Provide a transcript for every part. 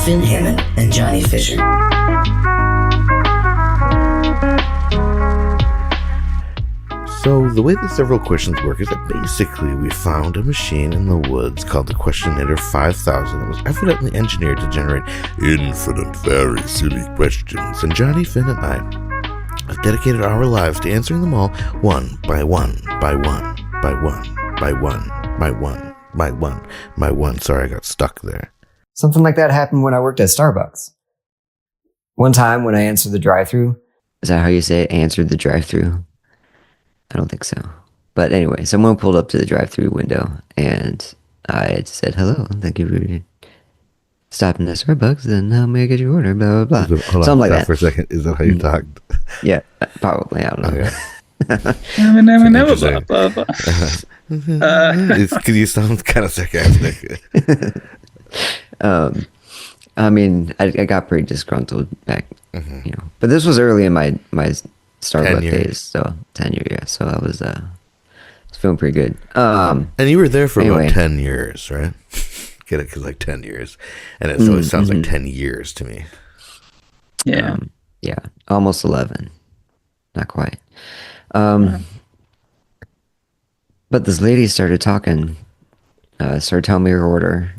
Finn Hammond and Johnny Fisher. So the way the several questions work is that basically we found a machine in the woods called the Questionator 5000 that was evidently engineered to generate infinite, very silly questions. And Johnny, Finn, and I have dedicated our lives to answering them all one by one, by one, by one, by one, by one, by one, by one. Sorry, I got stuck there. Something like that happened when I worked at Starbucks. One time when I answered the drive-thru. Is that how you say it? Answered the drive-thru? I don't think so. But anyway, someone pulled up to the drive-thru window and I said, hello, thank you for stopping at Starbucks, and how may I get your order, blah, blah, blah. Something like that. For a second, is that how you talked? Yeah, probably. I don't know. Okay. Because you sound kind of sarcastic. I mean, I got pretty disgruntled back, But this was early in my Starbucks days, so tenure, yeah. So I was feeling pretty good. And you were there for about 10 years, right? Get it? Because like 10 years, and it always sounds like 10 years to me. Yeah, yeah, almost 11, not quite. But this lady started talking, started telling me her order.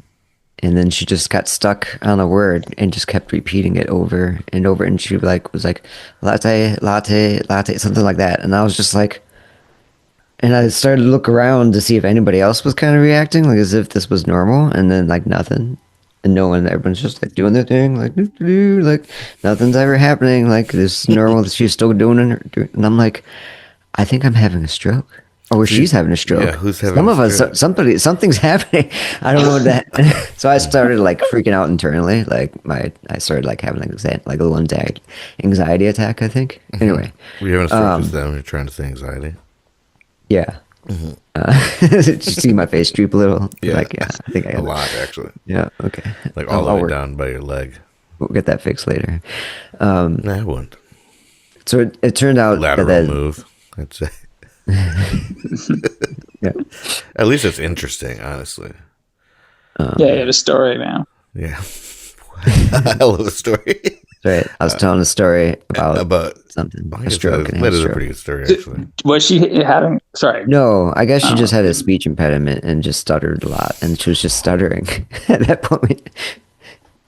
And then she just got stuck on a word and just kept repeating it over and over. And she was like, latte, latte, latte, something like that. And I was just like, and I started to look around to see if anybody else was kind of reacting, like as if this was normal. And then like nothing. And no one, everyone's just like doing their thing, like nothing's ever happening. Like this normal, she's still doing it. And I'm like, I think I'm having a stroke. Or she's having a stroke. Yeah, who's having Some a of stroke? us, something's happening. I don't know what that. So I started like freaking out internally. Like I started like having like a little anxiety attack, I think. Anyway. Were you having a stroke just then when you're trying to say anxiety? Yeah. Did you see my face droop a little? Yeah. Like, yeah, I think I got a lot, actually. Yeah, okay. Like all the way down by your leg. We'll get that fixed later. Nah, I wouldn't. So it turned out Lateral move, I'd say. Yeah. At least it's interesting, honestly. Yeah, you have a story now. Yeah. Hell of a story. Right. I was telling a story about something. A stroke. That is a pretty good story, actually. Was she having... Sorry. No, I guess she just had a speech impediment and just stuttered a lot. And she was just stuttering at that point.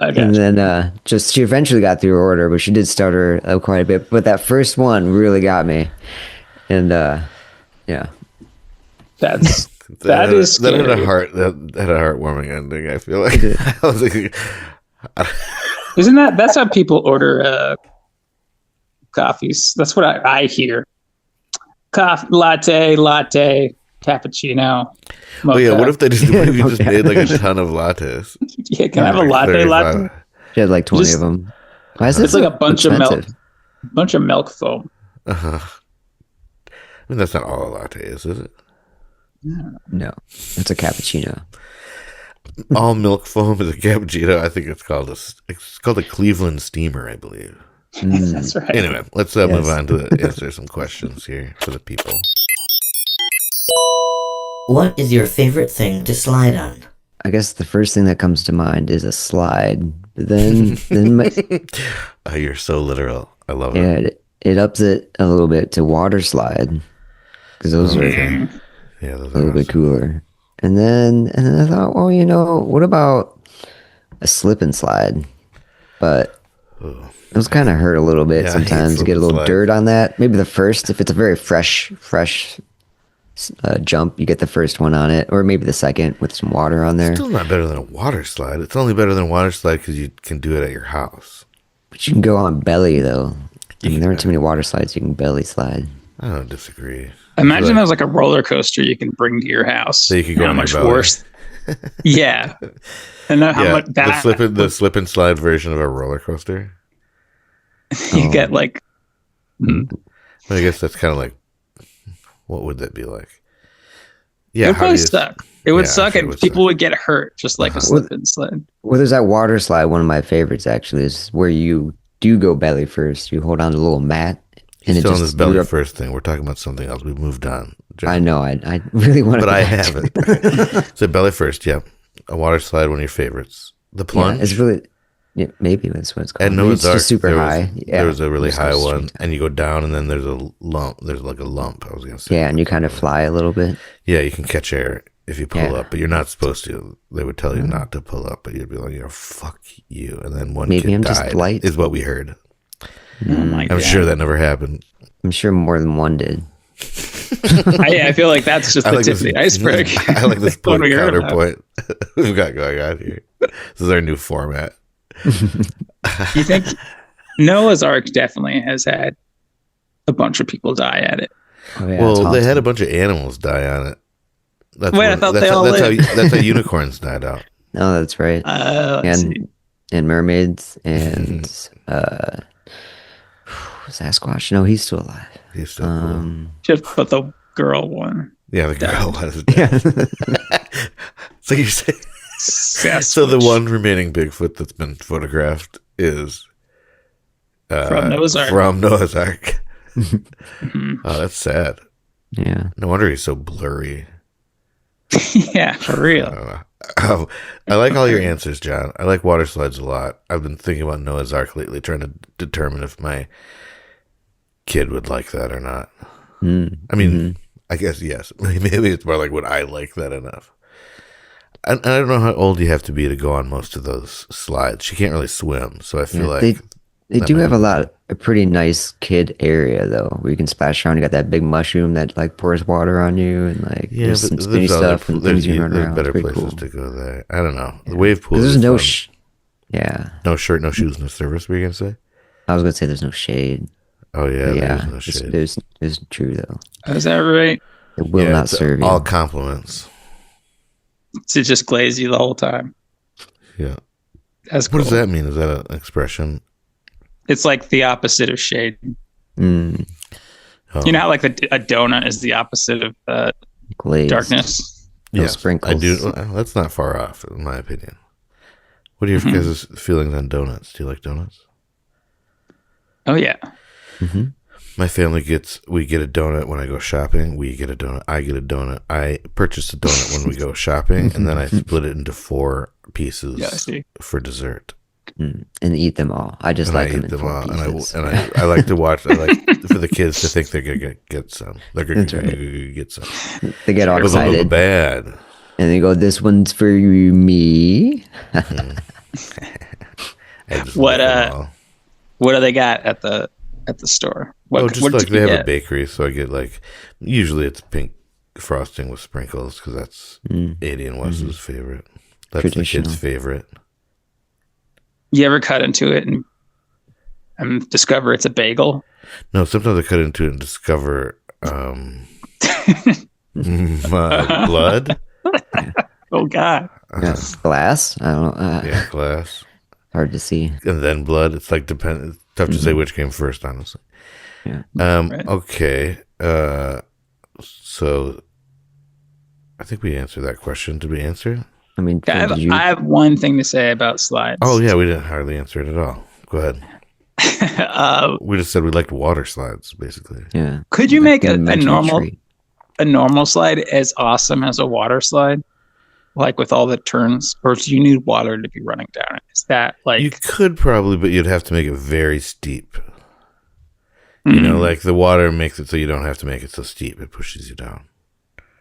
And then she eventually got through her order, but she did stutter quite a bit. But that first one really got me. And yeah. That is scary. That had a heartwarming ending, I feel like. I was like... Isn't that's how people order coffees? That's what I hear. Coffee, latte, cappuccino. Mocha. Oh yeah, what if they just made like a ton of lattes? Yeah, can I have a latte? She had like 20 of them. Why is it's like a bunch of milk foam. I mean, that's not all a latte is it? No, it's a cappuccino. All milk foam is a cappuccino. I think it's called a Cleveland steamer, I believe. That's right. Anyway, let's move on to answer some questions here for the people. What is your favorite thing to slide on? I guess the first thing that comes to mind is a slide. Then oh, you're so literal. I love it. It ups it a little bit to water slide because those are a little bit cooler. And then I thought, well, what about a slip and slide? But those kind of hurt a little bit sometimes. You get a little dirt on that. Maybe the first, if it's a very fresh jump, you get the first one on it, or maybe the second with some water on there. It's still not better than a water slide. It's only better than a water slide because you can do it at your house. But you can go on belly though. I mean, there aren't too many water slides you can belly slide. I don't disagree. Imagine that was like a roller coaster you can bring to your house. So you could go on much belly. Worse. Yeah. And how much that the slip and slide version of a roller coaster. You get like. I guess that's kind of like, what would that be like? Yeah, it would probably suck. It would suck, and people would get hurt just like a slip and slide. Well, there's that water slide. One of my favorites actually is where you do go belly first. You hold on to a little mat. And still on this belly first thing. We're talking about something else. We've moved on. I know. I really want to. But I haven't. So belly first, yeah. A water slide, one of your favorites. The plunge. Yeah, it's really. Yeah, maybe that's what it's called. At Maybe Noah's it's Ark, just super high. there was a really There's no high one, street. and you go down, and then there's a lump. There's like a lump. I was gonna say. Yeah, and you kind of fly a little bit. Yeah, you can catch air if you pull Yeah. up, but you're not supposed to. They would tell you not to pull up, but you'd be like, fuck you. And then one Maybe kid I'm just died, light. is what we heard. Oh my I'm God. sure that never happened. I'm sure more than one did. I feel like that's just the tip of the iceberg. I like this What point we heard about. counterpoint we've got going on here. This is our new format. You think Noah's Ark definitely has had a bunch of people die at it? Oh, yeah, Well, it's they had haunted. a bunch of animals die on it. That's Wait, I thought they all that's lived. that's how unicorns died out. No, that's right. Let's see. And mermaids and was Sasquatch? No, he's still alive. He's still cool. Just but the girl one. Yeah, the girl was dead. So you're saying so the Sasquatch. one remaining Bigfoot that's been photographed is From Noah's Ark. From Noah's Ark. Mhm. Oh, that's sad. Yeah. No wonder he's so blurry. Yeah, for real. I like all your answers, John. I like water slides a lot. I've been thinking about Noah's Ark lately, trying to determine if my kid would like that or not. I mean, I guess yes. Maybe it's more like, would I like that enough? I don't know how old you have to be to go on most of those slides. She can't really swim, so I feel Yeah, like they that do might have be- a pretty nice kid area though, where you can splash around. You got that big mushroom that like pours water on you, and like there's some spinny stuff and things you can run there's around. better It's pretty places cool. to go there. I don't know. The wave pool. 'Cause is there's no fun. yeah. No shirt, no shoes, no service. Were you gonna say? I was gonna say there's no shade. Oh yeah, But there's no shade. there's true though. Is that right? It will Yeah, not it's serve you. all compliments. To just glaze you the whole time. Yeah. That's What cool. does that mean? Is that an expression? It's like the opposite of shade. Mm, Oh, You know how like a donut is the opposite of glazed. darkness? No yes, sprinkles. I do. Well, that's not far off, in my opinion. What are your guys' feelings on donuts? Do you like donuts? Oh yeah. Mm-hmm. My family we get a donut when I go shopping. We get a donut. I get a donut. I purchase a donut when we go shopping, and then I split it into 4 pieces Yeah, I see. for dessert. And eat them all. I just And like I them eat in them 4 all, pieces. and I like to watch. I like for the kids to think they're gonna get some. They're gonna That's right. get some. They get all It was a little excited, bad. and they go, "This one's for you, me." I just What, like them all. What do they got at the store? What, Just what like did they you have a get? bakery, so I get like usually it's pink frosting with sprinkles because that's Adie and Wes's favorite. That's the Traditional. kid's favorite. You ever cut into it and discover it's a bagel? No, sometimes I cut into it and discover blood. Oh God. Yeah, glass. I don't know. Yeah, glass, Hard to see. and then blood. It's like it's tough to say which came first, honestly. Yeah. Right. Okay. So I think we answered that question. Did we answer? I mean, I have, did you? I have one thing to say about slides. Oh yeah, we didn't hardly answer it at all. Go ahead. We just said we liked water slides, basically. Yeah. Could you make a Elementary normal tree. slide as awesome as a water slide? Like with all the turns? Or do you need water to be running down it? Is that like You could probably, but you'd have to make it very steep. You know, like the water makes it so you don't have to make it so steep. It pushes you down.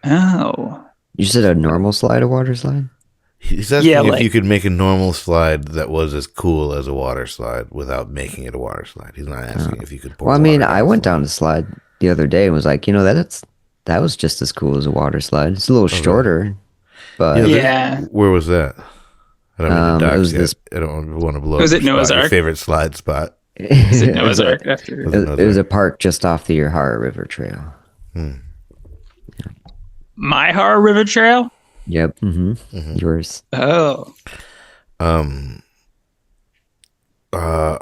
Oh. You said a normal slide, a water slide? He's asking Yeah, if like- you could make a normal slide that was as cool as a water slide without making it a water slide. He's not asking if you could pour Well, I mean, water I down went the slide. down the slide the other day and was like, that was just as cool as a water slide. It's a little shorter, but Yeah. Where was that? I don't mean to it dox was yet. this- I don't want to blow Was up it your Noah's spot, your Ark? favorite slide spot. Is it Noah's was a- Ark after? it was a park just off the Yahara River Trail. Myhar River Trail? Yep. Yours. Oh.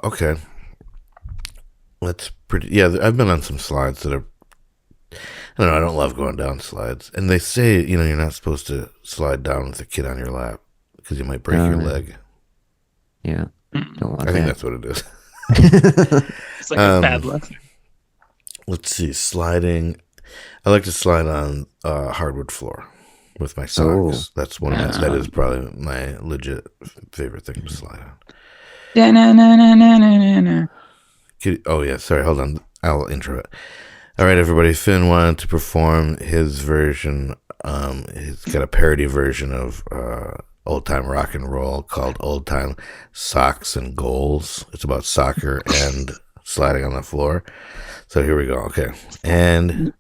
Okay. That's pretty. Yeah, I've been on some slides that are. I don't know. I don't love going down slides, and they say you're not supposed to slide down with a kid on your lap because you might break your Right. leg. Yeah. Don't want I think that. that's what it is. It's like a bad lesson. Let's see, sliding. I like to slide on hardwood floor with my socks. Oh. That's one of my, that is probably my legit favorite thing to slide on. Da-na-na-na-na-na-na. Oh, yeah. Sorry. Hold on. I'll intro it. All right, everybody. Finn wanted to perform his version. He's got a parody version of old time rock and roll called Old Time Socks and Goals. It's about soccer and sliding on the floor. So here we go. Okay. And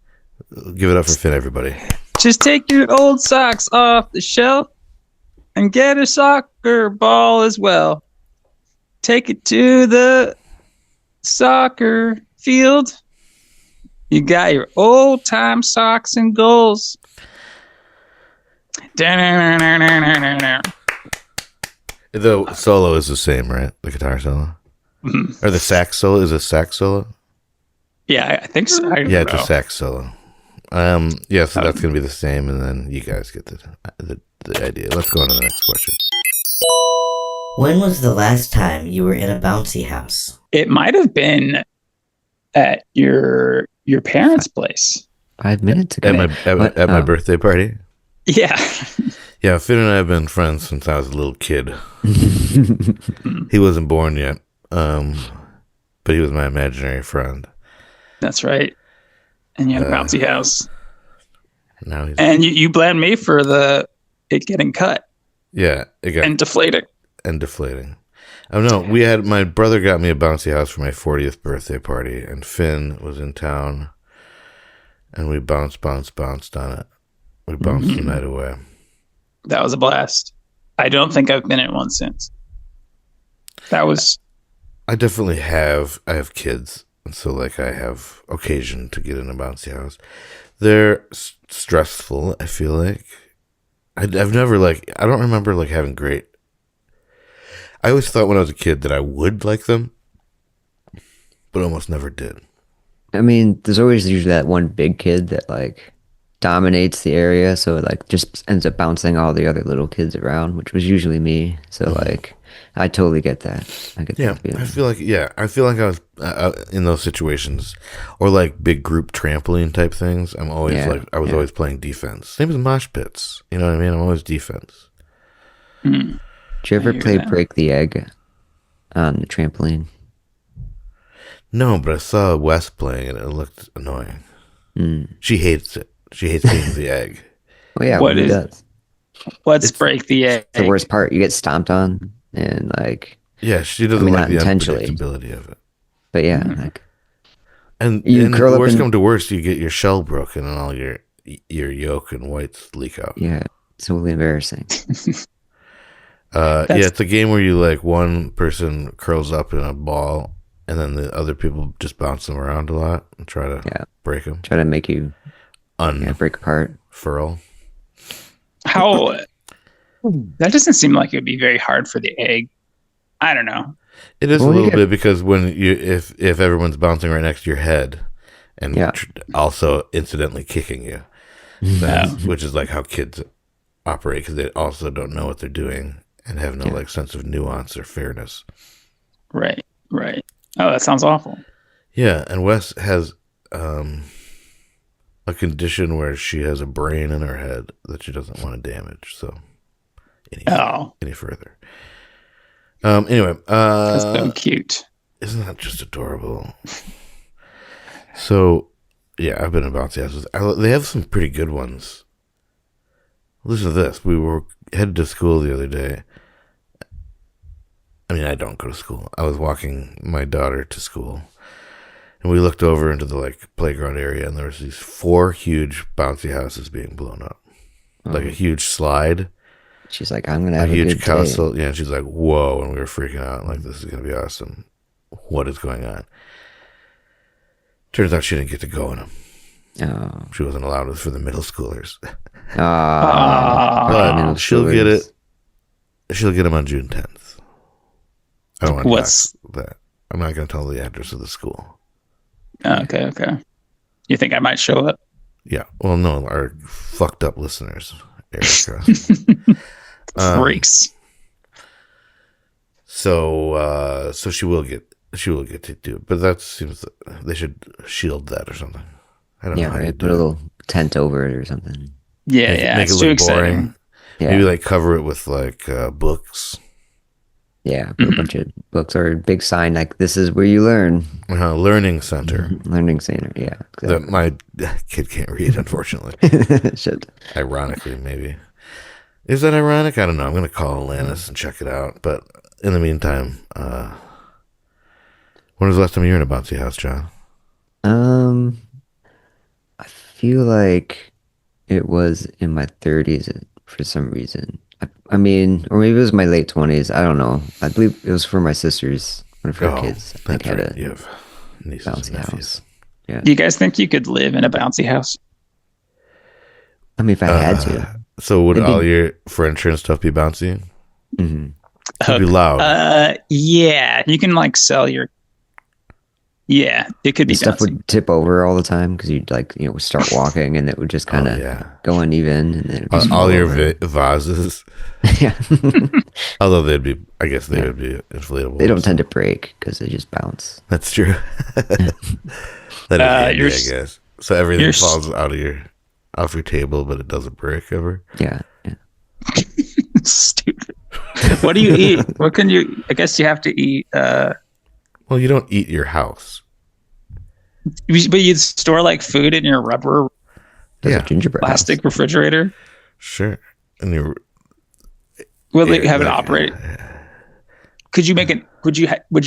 give it up for Finn, everybody. Just take your old socks off the shelf and get a soccer ball as well. Take it to the soccer field. You got your old time socks and goals. The solo is the same, right? The guitar solo? Or the sax solo? Is it a sax solo? Yeah, I think so. Yeah, it's a sax solo. Yeah, so that's going to be the same, and then you guys get the idea. Let's go on to the next question. When was the last time you were in a bouncy house? It might have been at your parents' place. 5 minutes ago. At my birthday party? Yeah. Yeah, Finn and I have been friends since I was a little kid. He wasn't born yet, but he was my imaginary friend. That's right. And you had a bouncy house. Now he's And you blame me for it getting cut and deflating. And deflating. Oh no, my brother got me a bouncy house for my 40th birthday party, and Finn was in town, and we bounced on it. We bounced the night away. That was a blast. I don't think I've been in one since. I definitely have. I have kids, and so like I have occasion to get in a bouncy house. They're stressful. I feel like I've never I don't remember having great. I always thought when I was a kid that I would like them, but almost never did. I mean, there's always usually that one big kid that dominates the area, so it just ends up bouncing all the other little kids around, which was usually me. So I totally get that. I get that feeling. I feel like I was in those situations, or big group trampoline type things. I'm always always playing defense. Same as mosh pits. You know what I mean? I'm always defense. Mm. Did you ever play Break the Egg on the trampoline? No, but I saw Wes playing it and it looked annoying. Mm. She hates it. She hates being the egg. Oh yeah, What who is- does? Let's break the egg. It's the worst part. You get stomped on, and Yeah, she doesn't not like the intentionally. unpredictability of it. but yeah, And You and curl up worst in- come to worst, you get your shell broken and all your yolk and whites leak out. yeah, it's totally embarrassing. It's a game where you one person curls up in a ball, and then the other people just bounce them around a lot and try to break them. Try to make you break apart. Unfurl. How? That doesn't seem like it would be very hard for the egg. I don't know. It is Well, a you little get- bit because when if everyone's bouncing right next to your head, and also incidentally kicking you, which is how kids operate because they also don't know what they're doing and have no sense of nuance or fairness. Right. Oh, that sounds awful. Yeah, and Wes has a condition where she has a brain in her head that she doesn't want to damage. So any further. Anyway, That's so cute. isn't that just adorable? So, yeah, I've been in bouncy houses. They have some pretty good ones. Listen to this. We were headed to school the other day. I mean, I don't go to school. I was walking my daughter to school, and we looked over into the playground area, and there was these 4 huge bouncy houses being blown up, a huge slide. She's like, I'm gonna have a huge good day. castle. Yeah, and she's like, whoa, and we were freaking out. This is gonna be awesome. What is going on? Turns out she didn't get to go in them. Oh, She wasn't allowed. It was for the middle schoolers. middle But she'll get schoolers. it. She'll get them on June 10th. I don't want to What's- talk that. I'm not going to tell the address of the school. Okay. You think I might show up? Yeah. Well, no, our fucked up listeners, Erica. Freaks. So she will get to do it, but that seems they should shield that or something. I don't know how you Right. do Put a it. little tent over it or something. Yeah, Make it's it too look exciting. boring. Yeah. Maybe cover it with books. Yeah, put a bunch of books or a big sign like this is where you learn. Learning center. Learning center. Yeah. That my kid can't read, unfortunately. Should. Ironically, maybe. Is that ironic? I don't know. I'm going to call Alanis and check it out. But in the meantime, when was the last time you were in a bouncy house, John? I feel like it was in my 30s for some reason. I mean, or maybe it was my late 20s. I don't know. I believe it was for my sisters, one of her kids. I think That's had right. a You have nieces bouncy and nephews. house. Yeah. Do you guys think you could live in a bouncy house? I mean, if I had to. So would It'd be- all your furniture and stuff be bouncy? hmm It'd be loud. Yeah, you can like sell your. Yeah, it could be The stuff bouncy. would tip over all the time because you'd start walking and it would just kind of yeah. go uneven and then it'd just All fall your over. vases. Yeah. Although they would be inflatable. They don't tend to break because they just bounce. That's true. That is handy, I yours- guess. So everything yours- falls off your table, but it doesn't break ever. Yeah. Yeah. Stupid. What do you eat? What can you? I guess you have to eat. Well, you don't eat your house. But you store like food in your rubber There's Yeah. a gingerbread plastic refrigerator. Sure. And you Will they yeah, have it like- operate? Could you make it? Would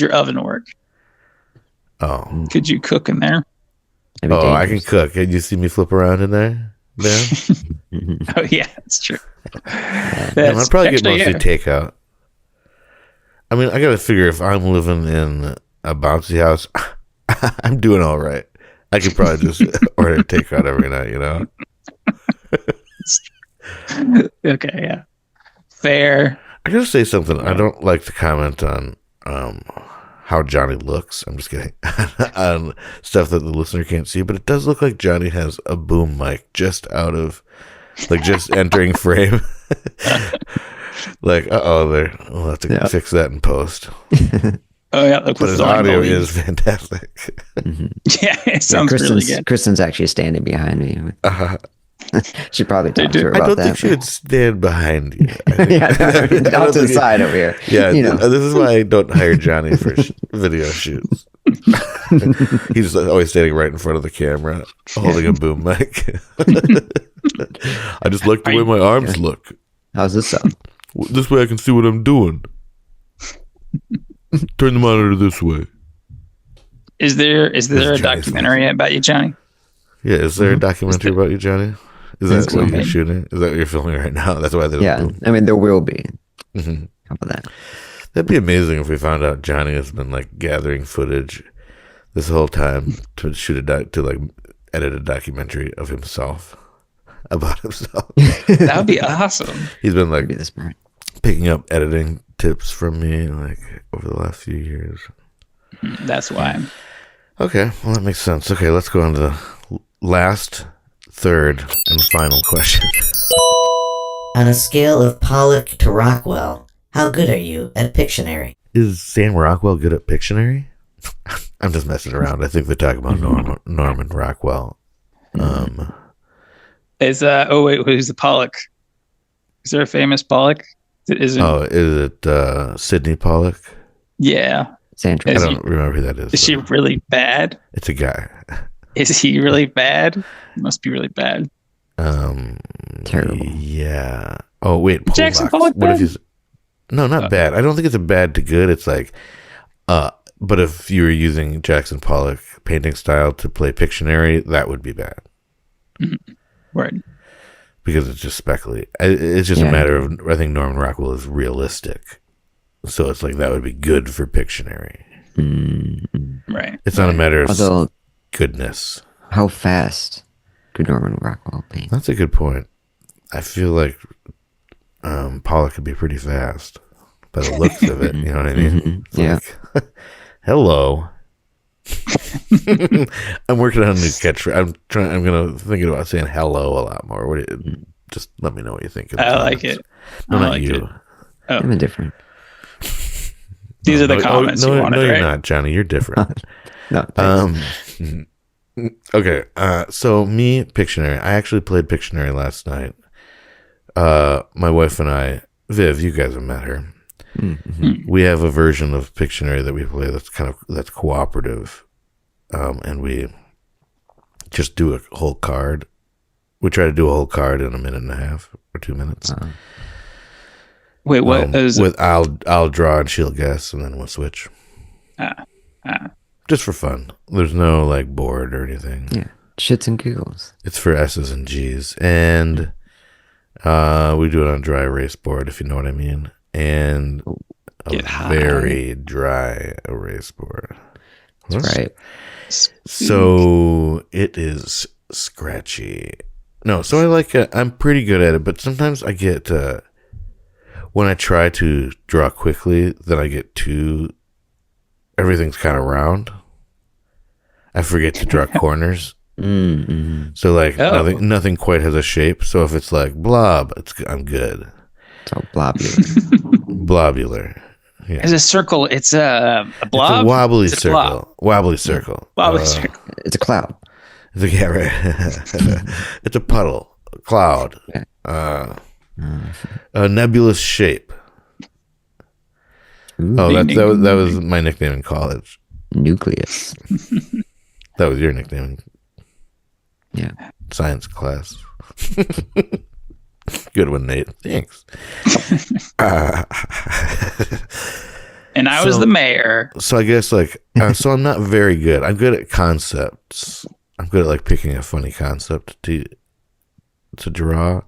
your oven work? Oh. Could you cook in there? That'd be Oh, I can dangerous. cook. Can you see me flip around in there? Ben? Oh yeah, that's true. No, I'd probably get mostly takeout. I mean, I gotta figure if I'm living in a bouncy house, I'm doing all right. I could probably just order takeout every night, you know? Okay, yeah, fair. I gotta say something. I don't like to comment on how Johnny looks. I'm just kidding. On stuff that the listener can't see, but it does look like Johnny has a boom mic just entering frame. Like, we'll have to fix that in post. Oh yeah, look, But his audio is fantastic. Yeah, it sounds really good. Kristen's actually standing behind me. She probably talked to her I about don't that. think she would stand behind you. I think, Yeah, I don't off to the think- side over here. Yeah, You know. this is why I don't hire Johnny for video shoots. He's always standing right in front of the camera, holding a boom mic. I just like the way my arms look. How's this sound? This way I can see what I'm doing. Turn the monitor this way. Is there a This is Johnny's documentary about you, Johnny? Yeah, is there a documentary about you, Johnny? Is that so. what you're shooting? Is that what you're filming right now? That's why there's Yeah, boom. I mean there will be. Mhm. How about that? That'd be amazing if we found out Johnny has been like gathering footage this whole time to shoot edit a documentary of himself about himself. That would be awesome. He's been like Maybe this part. picking up editing tips from me like over the last few years. That's why. Okay, well that makes sense. Okay, let's go on to the last, third, and final question. On a scale of Pollack to Rockwell, how good are you at Pictionary? Is Sam Rockwell good at Pictionary? I'm just messing around. I think they're talking about Norman Rockwell. Who's the Pollack? Is there a famous Pollack? Is it Sidney Pollack? Yeah. Sandra. I Is don't remember who that is. Is she but really bad? It's a guy. Is he really bad? He must be really bad. Terrible. Yeah. Oh wait, Jackson Pollack. Pollock What if bad? he's? No, not bad. I don't think it's a bad to good. It's like, but if you were using Jackson Pollock painting style to play Pictionary, that would be bad Word. because it's just speckly. It's just a matter of I think Norman Rockwell is realistic, so it's like that would be good for Pictionary. Right. It's not a matter of Although, goodness. how fast could Norman Rockwell paint? That's a good point. I feel like Pollock could be pretty fast by the looks of it. You know what I mean? It's Yeah. like, hello. I'm working on a new catchphrase. I'm gonna thinking about saying hello a lot more. What do you, just let me know what you think. I like it. No, I not like you. it. Oh. I'm indifferent. These are the comments you wanted, no, you're right? not, Johnny. You're different. No, thanks. Okay. So me, Pictionary. I actually played Pictionary last night. My wife and I, Viv, you guys have met her. Mm-hmm. We have a version of Pictionary that we play that's cooperative, and we just do a whole card. We try to do a whole card in a minute and a half or 2 minutes. Wait, what is with I'll draw and she'll guess, and then we'll switch. Just for fun. There's no like board or anything. Yeah, shits and giggles. It's for S's and G's, and we do it on a dry erase board, if you know what I mean, and a very dry erase board. That's right. So it is scratchy. No, so I like it. I'm pretty good at it, but sometimes I get when I try to draw quickly, then I get everything's kind of round. I forget to draw corners. Mm-hmm. So like nothing quite has a shape. So if it's like blob, I'm good. It's all globular. Blobular. Yeah. It's a circle. It's a blob. It's a wobbly It's a circle. blob. Wobbly circle. Wobbly circle. It's a cloud. It's a, yeah, right. It's a puddle, a cloud, a nebulous shape. Ooh, that was my nickname in college. nucleus. That was your nickname. Yeah. Science class. Good one, Nate. Thanks. And I was the mayor. So I guess so I'm not very good. I'm good at concepts. I'm good at like picking a funny concept to draw,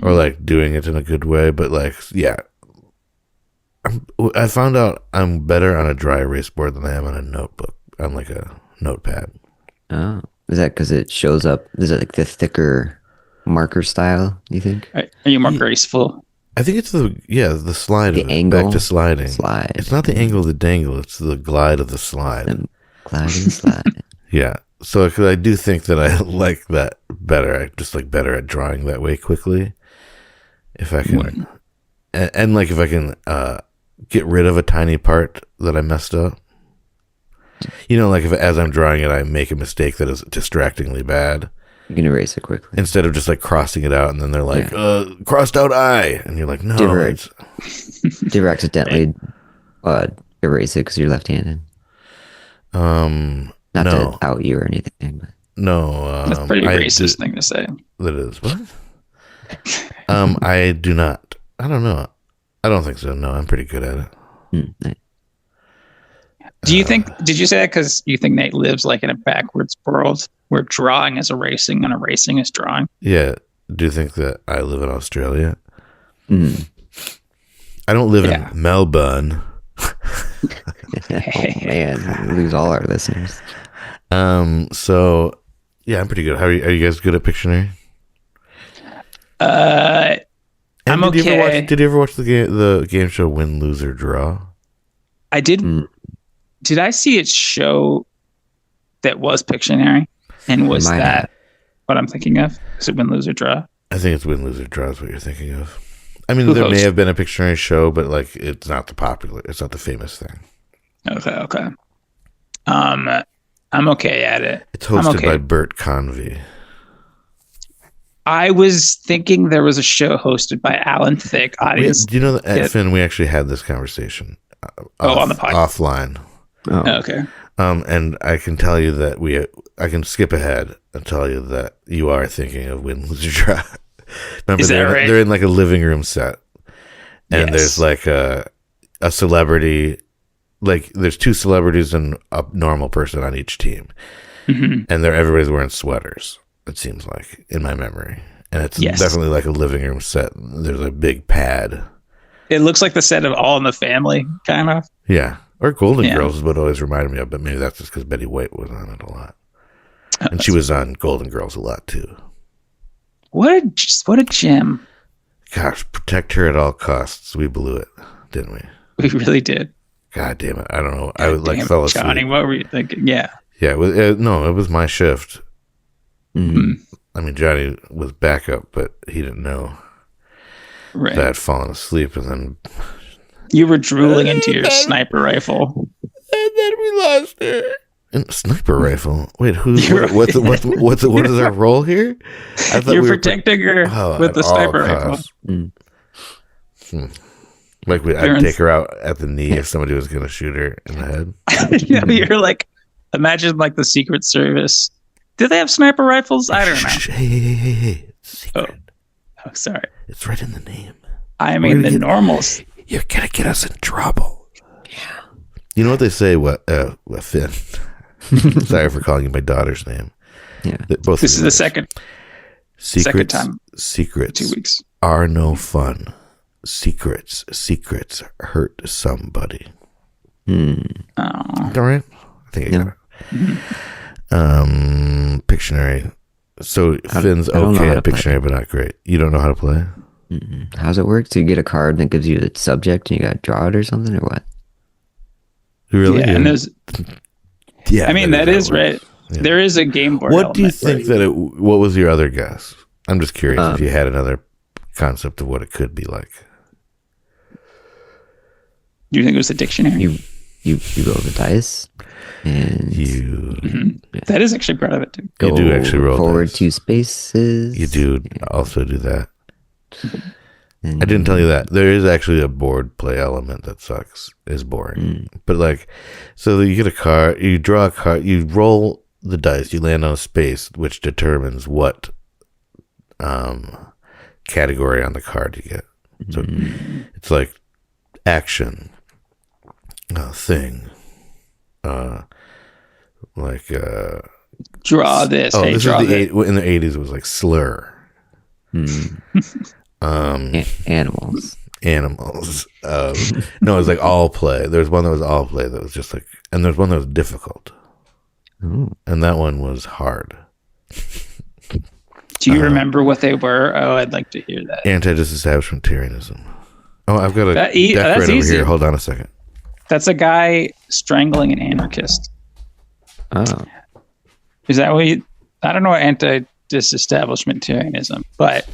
or like doing it in a good way. But like, yeah, I found out I'm better on a dry erase board than I am on a notebook, on like a notepad. Oh, is that because it shows up? Is it like the thicker marker style? You think? Are you more graceful? I think it's the slide The of it. angle? Back to sliding. Slide. It's not the angle of the dangle. It's the glide of the slide. Glide and slide. Yeah. So I do think that I like that better. I just like better at drawing that way quickly. If I can, and like if I can get rid of a tiny part that I messed up. You know, like if as I'm drawing it, I make a mistake that is distractingly bad. You can erase it quickly. Instead of just like crossing it out, and then they're like, crossed out I. And you're like, no. Do you ever accidentally erase it because you're left-handed? Not no. to out you or anything. But. No. That's a pretty racist thing to say. That is. What? I do not. I don't know. I don't think so. No, I'm pretty good at it. Nice. Do you think, did you say that because you think Nate lives like in a backwards world where drawing is erasing and erasing is drawing? Yeah. Do you think that I live in Australia? Mm. I don't live in Melbourne. Oh man, we lose all our listeners. So yeah, I'm pretty good. Are you guys good at Pictionary? I'm okay. Did you ever watch the game show Win, Lose, or Draw? I did. Did I see its show that was Pictionary? And was that what I'm thinking of? Is it Win, Lose, or Draw? I think it's Win, Lose, or Draw is what you're thinking of. I mean, there may have been a Pictionary show, but like it's not it's not the famous thing. Okay. I'm okay at it. It's hosted by Bert Convey. I was thinking there was a show hosted by Alan Thicke. Audience. Do you know that at Finn we actually had this conversation? On the podcast offline. Oh. Okay. And I can tell you that I can skip ahead and tell you that you are thinking of Win, Lose, or Draw. Remember, they're in like a living room set, and there's like a celebrity, like there's two celebrities and a normal person on each team, and everybody's wearing sweaters. It seems like in my memory, and it's definitely like a living room set. There's a big pad. It looks like the set of All in the Family, kind of. Yeah, or Golden Girls is what always reminded me of, but maybe that's just because Betty White was on it a lot, and she was on Golden Girls a lot too. What a gem! Gosh, protect her at all costs. We blew it, didn't we? We really did. God damn it! I don't know. I would like fell asleep. Johnny, what were you thinking? Yeah. Yeah. No, it was my shift. Mm-hmm. I mean, Johnny was backup, but he didn't know that I'd fallen asleep, and then you were drooling into your sniper rifle, and then we lost her. Sniper rifle. Wait, what is our role here? I thought you're protecting her with the sniper rifle. Like I'd Parents- take her out at the knee if somebody was going to shoot her in the head. You're like, imagine like the Secret Service. Do they have sniper rifles? I don't know. Hey. Secret. Oh, sorry. It's right in the name. I mean, We're the gonna normals. You're going to get us in trouble. Yeah. You know what they say? Finn. Sorry for calling you my daughter's name. Yeah. Both This of is you the guys. second time. Secrets 2 weeks. are no fun. Secrets hurt somebody. Oh. All right? I think I got it. Mm-hmm. Pictionary. So Finn's I don't know okay how at to play. Pictionary, but not great. You don't know how to play? How's it work? So you get a card and it gives you the subject and you got to draw it or something, or what? Really? Yeah, and there's. Yeah, I mean, that is right. Yeah. There is a game board. What do you element think where what was your other guess? I'm just curious if Um, you had another concept of what it could be like. Do you think it was a dictionary? You roll the dice and That is actually part of it too. go do actually roll forward dice. 2 spaces. You do also do that. And I didn't tell you that. There is actually a board play element that sucks. Is boring. But like, so you get a card, you draw a card, you roll the dice, you land on a space, which determines what category on the card you get. So it's like action, thing, Draw this. oh, Hey, this draw is that. in the 80s. It was like slur. animals. Animals. No, it was like all play. There's one that was all play that was just like, and there's one that was difficult, Ooh. and that one was hard. Do you remember what they were? Oh, I'd like to hear that. Anti-disestablishmentarianism. Oh, I've got a That's deck right over easy. here. Hold on a second. That's a guy strangling an anarchist. Oh, Is that what you? I don't know anti-disestablishmentarianism, but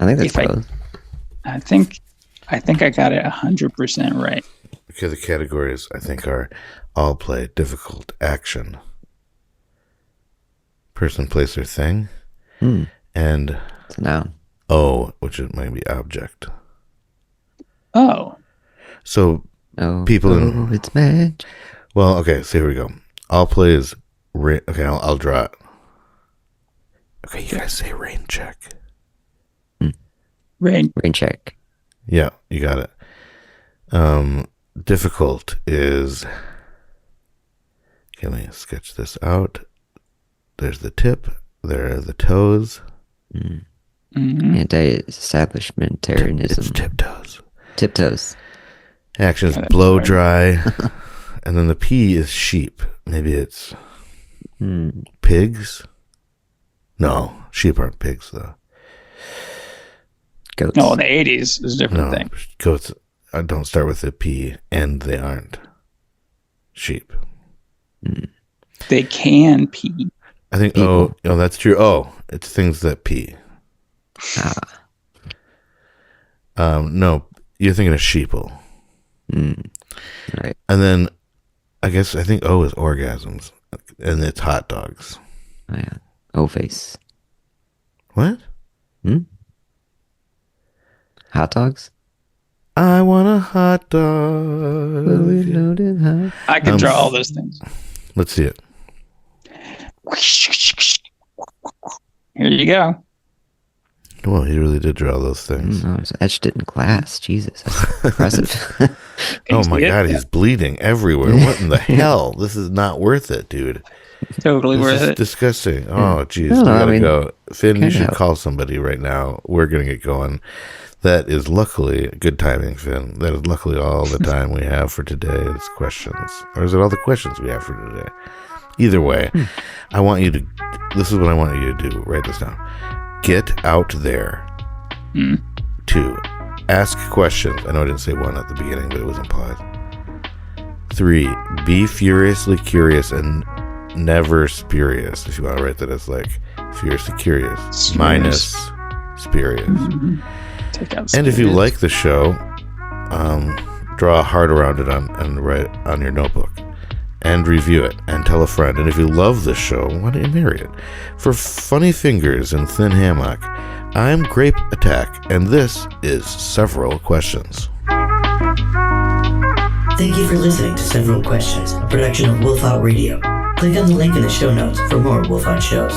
I think that's If I- close. I think I got it 100% right. Okay, the categories I think are all play, difficult, action, person, place, or thing, and It's a noun. O, which is maybe object. Oh, So Oh, People in- it's magic. well, okay, so here we go. All play is okay. I'll draw it. Okay, you guys say rain check. rain. Rain check. Yeah, you got it. Difficult is. Okay, let me sketch this out. There's the tip. There are the toes. Mhm. Anti-establishmentarianism. It's tiptoes. Tiptoes. Action is Yeah, that's blow right. dry. And then the P is sheep. Maybe it's pigs. No, sheep aren't pigs though. Goats. No, in the 80s is a different No, thing. goats don't start with a P, and they aren't sheep. They can pee. I think. People. Oh, that's true. Oh, it's things that pee. No, you're thinking of sheeple. Right. And then I think O is orgasms, and it's hot dogs. Oh, yeah. O-face. What? Hot dogs? I want a hot dog. Fully loaded hot. I can draw all those things. Let's see it. Here you go. Well, he really did draw those things. Oh, it's etched it in glass. Jesus, that's impressive. Oh my Yeah, God, yeah. he's bleeding everywhere. What in the hell? This is not worth it, dude. Totally This worth is it. disgusting. Oh, jeez. No, We no, I gotta mean, go. Finn, you can't should help. call somebody right now. We're gonna get going. That is luckily good timing, Finn. That is luckily all the time we have for today's questions. Or is it all the questions we have for today? Either way, I want you to, this is what I want you to do. Write this down. Get out there. 2, ask questions. I know I didn't say 1 at the beginning, but it was implied. 3, be furiously curious and never spurious. If you want to write that as like furiously curious Spurious. minus spurious. Take out And if you spirits. like the show, draw a heart around it and write it on your notebook. And review it and tell a friend. And if you love this show, why don't you marry it? For funny fingers and thin hammock, I'm Grape Attack, and this is Several Questions. Thank you for listening to Several Questions, a production of Wolf Out Radio. Click on the link in the show notes for more Wolf Out shows.